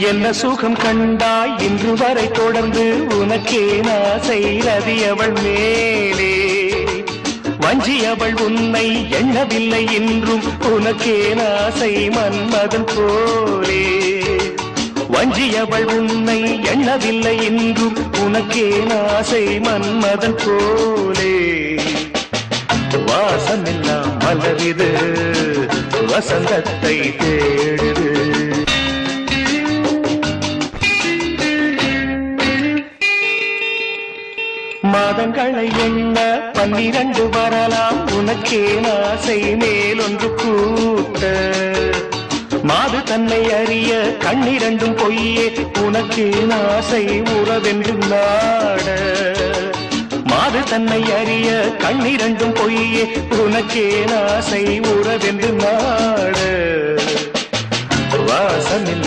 என்ன சுகம் கண்டாய் இன்று வரை தொடர்ந்து உனக்கே ஆசை ரதி அவள் மேலே வஞ்சி அவள் உன்னை எண்ணவில்லை என்றும் உனக்கே ஆசை மன்மதன் போலே வஞ்சி அவள் உன்னை எண்ணவில்லை என்றும் உனக்கே ஆசை மன்மதன் போலே வாசமெல்லாம் மலரிது வசந்தத்தை தேடுது மாதங்களை எண்ண 12 வரலாம் உனக்கே ஆசை மேலொன்று கூட்ட மாது தன்னை அறிய கண்ணிரண்டும் பொய்யே உனக்கே ஆசை உறவென்று நாட மாது தன்னை அறிய கண்ணிரண்டும் பொய்யே உனக்கே ஆசை உறவென்று நாட வாசமில்ல